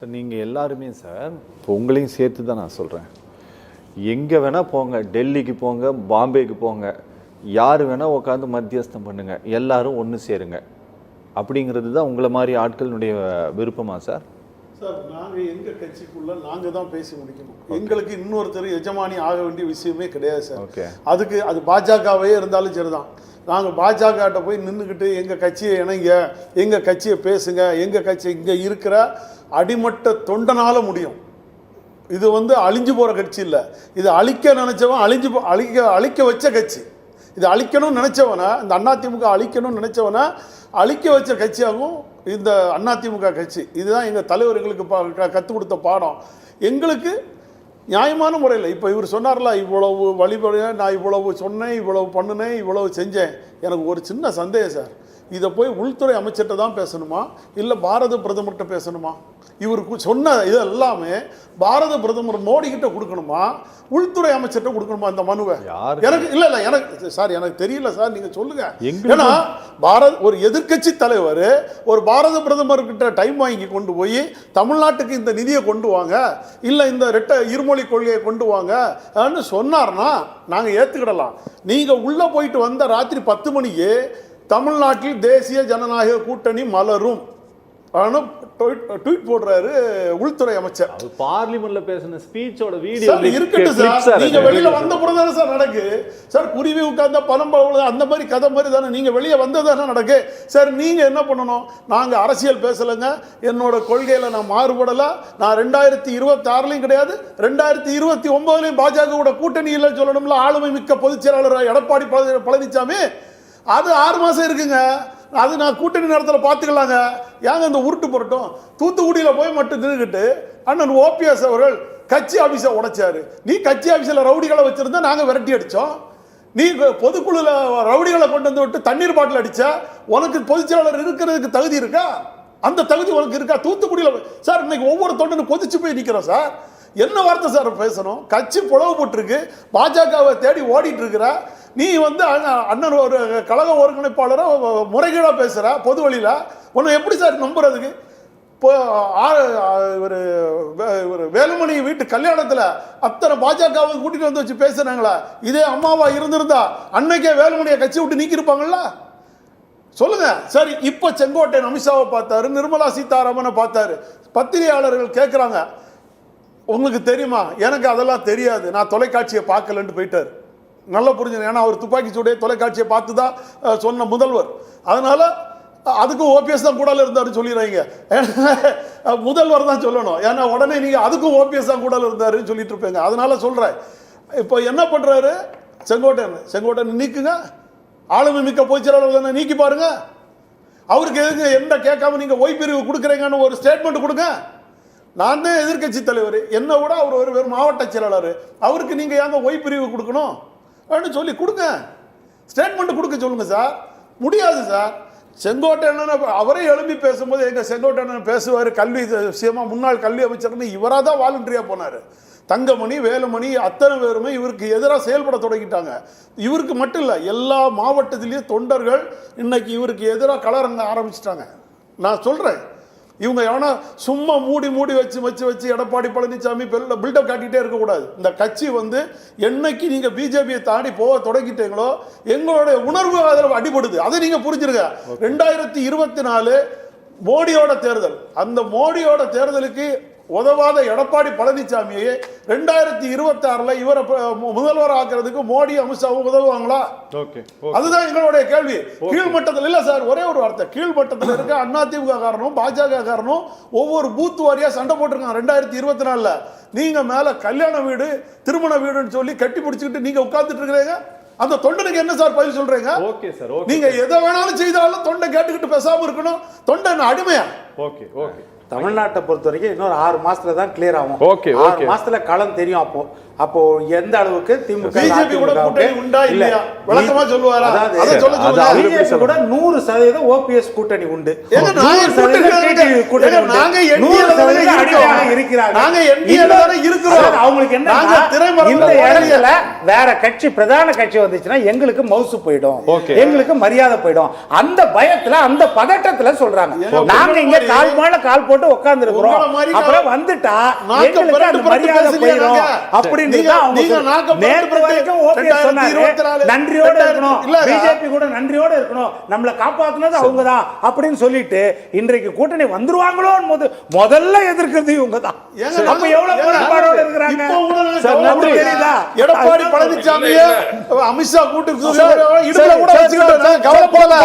நீங்கள் எல்லாருமே சார் இப்போ உங்களையும் சேர்த்து தான் நான் சொல்கிறேன். எங்கே வேணால் போங்க, டெல்லிக்கு போங்க, பாம்பேக்கு போங்க, யார் வேணால் உட்காந்து மத்தியஸ்தம் பண்ணுங்க, எல்லாரும் ஒன்று சேருங்க அப்படிங்கிறது தான் உங்களை மாதிரி ஆட்களினுடைய விருப்பமா சார்? சார் நாங்கள் எங்கள் கட்சிக்குள்ளே நாங்கள் தான் பேசி முடிக்கணும். எங்களுக்கு இன்னொருத்தர் எஜமானி ஆக வேண்டிய விஷயமே கிடையாது சார். ஓகே, அதுக்கு அது பாஜகவே இருந்தாலும் சரிதான். நாங்கள் பாஜகட்ட போய் நின்றுக்கிட்டு எங்கள் கட்சியை இணைங்க, எங்கள் கட்சியை பேசுங்க, எங்கள் கட்சி இங்கே இருக்கிற அடிமட்ட தொண்டனால முடியும். இது அழிஞ்சு போகிற கட்சி இல்லை. இது அழிக்க நினச்சவன் அழிக்க வச்ச கட்சி. இது அழிக்கணும்னு நினச்சவனை, இந்த அதிமுக அழிக்கணும்னு நினச்சவனை அழிக்க வச்ச கட்சியாகவும் இந்த அதிமுக கட்சி. இதுதான் எங்கள் தலைவர் எங்களுக்கு கற்றுக் கொடுத்த பாடம். எங்களுக்கு நியாயமான முறையில் இப்போ இவர் சொன்னார்ல, இவ்வளவு வழிபட நான் இவ்வளவு சொன்னேன், இவ்வளவு பண்ணினேன், இவ்வளவு செஞ்சேன். எனக்கு ஒரு சின்ன சந்தேகம் சார், இதை போய் உள்துறை அமைச்சர்கிட்ட தான் பேசணுமா இல்லை பாரத பிரதமர்கிட்ட பேசணுமா? இவருக்கு சொன்ன இது எல்லாமே பாரத பிரதமர் மோடி கிட்ட கொடுக்கணுமா, உள்துறை அமைச்சர்கிட்ட கொடுக்கணுமா இந்த மனுவை? எனக்கு இல்லை எனக்கு சார் எனக்கு தெரியல சார், நீங்கள் சொல்லுங்க. ஏன்னா ஒரு எதிர்கட்சி தலைவர் ஒரு பாரத பிரதமர்கிட்ட டைம் வாங்கி கொண்டு போய் தமிழ்நாட்டுக்கு இந்த நிதியை கொண்டு வாங்க, இல்லை இந்த இருமொழி கொள்கையை கொண்டு வாங்க சொன்னார்னா நாங்கள் ஏற்றுக்கிடலாம். நீங்கள் உள்ளே போயிட்டு வந்த ராத்திரி 10 மணிக்கு தமிழ்நாட்டில் தேசிய ஜனநாயக கூட்டணி மலரும் ட்வீட் போடுறாரு உள்துறை அமைச்சர். பார்லிமெண்ட்ல பேசின ஸ்பீச்சோட வீடியோ இருக்கட்டும் சார். நீங்க வெளியில வந்த பிறகு சார் நடக்கு சார். குருவி உட்கார்ந்த பணம் அந்த மாதிரி கதை மாதிரி தானே நீங்க வெளியே வந்ததானே நடக்கு சார். நீங்க என்ன பண்ணணும், நாங்க அரசியல் பேசலைங்க, என்னோட கொள்கையில நான் மாறுபடல, நான் 2026 கிடையாது 2029 பாஜக கூட்டணி இல்லை சொல்லணும்ல. ஆளுமை மிக்க பொதுச் செயலாளர் எடப்பாடி பழனிசாமி, அது 6 மாசம் இருக்குங்க. அது நான் கூட்டணி நேரத்தில் பார்த்துக்கலாங்க. ஏங்க இந்த உருட்டு புரட்டும்? தூத்துக்குடியில் போய் மட்டும் நின்றுக்கிட்டு அண்ணன் ஓபிஎஸ் அவர்கள் கட்சி ஆஃபீஸை உடைச்சாரு. நீ கட்சி ஆஃபீஸில் ரவுடிகளை வச்சிருந்தா நாங்கள் விரட்டி அடித்தோம். நீ பொதுக்குழுல ரவுடிகளை கொண்டு வந்து விட்டு தண்ணீர் பாட்டில் அடித்தா உனக்கு பொதுச் செயலாளர் இருக்கிறதுக்கு தகுதி இருக்கா? அந்த தகுதி உனக்கு இருக்கா? தூத்துக்குடியில் சார் இன்னைக்கு ஒவ்வொரு தொண்டனும் கொதிச்சு போய் நிற்கிறோம் சார். என்ன வார்த்தை சார் பேசணும்? கட்சி புலவுபட்டுருக்கு, பாஜகவை தேடி ஓடிட்டு இருக்கிற நீ அண்ணன் ஒரு கழக ஒருங்கிணைப்பாளரை முறைகேடாக பேசுகிற பொது வழியில், ஒன்று எப்படி சார் நம்புறதுக்கு? இப்போ ஒரு வேலுமணி வீட்டு கல்யாணத்தில் அத்தனை பாஜகவை கூட்டிகிட்டு வந்து வச்சு பேசுகிறாங்களா? இதே அம்மாவா இருந்திருந்தா அன்னைக்கே வேலுமணியை கட்சி விட்டு நீக்கியிருப்பாங்கல்ல? சொல்லுங்க. சரி, இப்போ செங்கோட்டையன் அமித்ஷாவை பார்த்தாரு, நிர்மலா சீதாராமனை பார்த்தாரு. பத்திரிகையாளர்கள் கேட்குறாங்க, உங்களுக்கு தெரியுமா? எனக்கு அதெல்லாம் தெரியாது, நான் தொலைக்காட்சியை பார்க்கலன்ட்டு போயிட்டார். நல்லா புரிஞ்சுங்க. ஏன்னா அவர் துப்பாக்கி சூடைய தொலைக்காட்சியை பார்த்து தான் சொன்ன முதல்வர். அதனால அதுக்கும் ஓபிஎஸ் தான் கூடால இருந்தாருன்னு சொல்லிடுறாங்க. முதல்வர் தான் சொல்லணும். ஏன்னா உடனே நீங்கள் அதுக்கும் ஓபிஎஸ் தான் கூடால இருந்தாருன்னு சொல்லிட்டு இருப்பீங்க. அதனால சொல்கிறேன். இப்போ என்ன பண்ணுறாரு செங்கோட்டையன் நீக்குங்க, ஆளுமை மிக்க பொதுச்செயலாளர் தானே, நீக்கி பாருங்க. அவருக்கு எதுங்க எந்த கேட்காம நீங்கள் ஓய்பிரிவு கொடுக்குறீங்கன்னு ஒரு ஸ்டேட்மெண்ட் கொடுங்க. நான் தான் எதிர்கட்சி தலைவர், என்னை விட அவர் ஒரு மாவட்ட செயலாளர், அவருக்கு நீங்கள் ஏங்க ஓய்பிரிவு கொடுக்கணும் அப்படின்னு சொல்லி கொடுங்க, ஸ்டேட்மெண்ட் கொடுக்க சொல்லுங்க சார். முடியாது சார். செங்கோட்டையன் அவரே எழுப்பி பேசும்போது எங்கள் செங்கோட்டையன் பேசுவார் கல்வி விஷயமா, முன்னாள் கல்வி அமைச்சர்னு இவராக தான் வாலண்டரியாக போனார். தங்கமணி வேலுமணி அத்தனை பேருமே இவருக்கு எதிராக செயல்பட தொடங்கிட்டாங்க. இவருக்கு மட்டும் இல்லை, எல்லா மாவட்டத்திலேயும் தொண்டர்கள் இன்னைக்கு இவருக்கு எதிராக களரங்க ஆரம்பிச்சிட்டாங்க. நான் சொல்கிறேன், இவங்க எவனா சும்மா மூடி வச்சு எடப்பாடி பழனிசாமி பில்டப் காட்டிகிட்டே இருக்கக்கூடாது. இந்த கட்சி என்னைக்கு நீங்கள் பிஜேபியை தாண்டி போக தொடங்கிட்டீங்களோ எங்களுடைய உணர்வு அதில் அடிபடுது. அதை நீங்கள் புரிஞ்சிருங்க. 2024 மோடியோட தேர்தல், அந்த மோடியோட தேர்தலுக்கு உதவாத எடப்பாடி பழனிசாமியை 2026 இவரை முதல்வர் ஆக்குறதுக்கு மோடி அமித்ஷாவும் உதவுவாங்களா? அதுதான் எங்களுடைய கேள்வி. கீழ்மட்டத்தில் இல்ல சார், ஒரே ஒரு வார்த்தை, கீழ்மட்டத்தில் இருக்க அதிமுக காரணம் பாஜக காரணம் ஒவ்வொரு பூத் வாரியா சண்டை போட்டிருக்காங்க 2024. நீங்க மேல கல்யாண வீடு திருமண வீடுன்னு சொல்லி கட்டி பிடிச்சிக்கிட்டு நீங்க உட்கார்ந்துட்டு இருக்கிறீங்க. அந்த தொண்டனுக்கு என்ன சார் பதில் சொல்றீங்க? நீங்க எதை வேணாலும் செய்தாலும் தொண்டை கேட்டுக்கிட்டு பேசாம இருக்கணும். தொண்டை அடிமையா? தமிழ்நாட்டை பொறுத்த வரைக்கும் இன்னொரு 6 மாசத்துல தான் கிளியர் ஆகும். 6 மாசத்துல களம் தெரியும். அப்போ எந்த அளவுக்கு திமுக உண்டா இல்லையா விளக்கமா சொல்லுவாரா? கூட 100% ஓபிஎஸ் கூட்டணி உண்டு. அவங்களுக்கு என்ன வேற கட்சி பிரதான கட்சி வந்துச்சுன்னா எங்களுக்கு மவுசு போயிடும், எங்களுக்கு மரியாதை போயிடும். அந்த பயத்துல அந்த பதட்டத்துல சொல்றாங்க. நாங்க இங்க கால் மேல கால் போட்டு உட்கார்ந்து இருக்கிறோம். அப்புறம் வந்துட்டா எங்களுக்கு அந்த மரியாதை போயிடும் அப்படின்னு நேற்று வரைக்கும் ஓபிஎஸ் சொன்னாரு. நன்றியோட இருக்கணும், பிஜேபி கூட நன்றியோட இருக்கணும், நம்மளை காப்பாத்துனது அவங்கதான் அப்படின்னு சொல்லிட்டு இன்றைக்கு கூட்டணி வந்துருவாங்களோன்னு முதல்ல எதிர்க்கிறது இவங்க தான். அப்ப எவ்வளவு முரண்பாடோட இருக்கிறாங்க தெரியுதா? எடப்பாடி பழனிசாமியே அமித்ஷா கூட்டு இடுப்புல கூட வச்சுக்கிட்டு கவலைப்படல.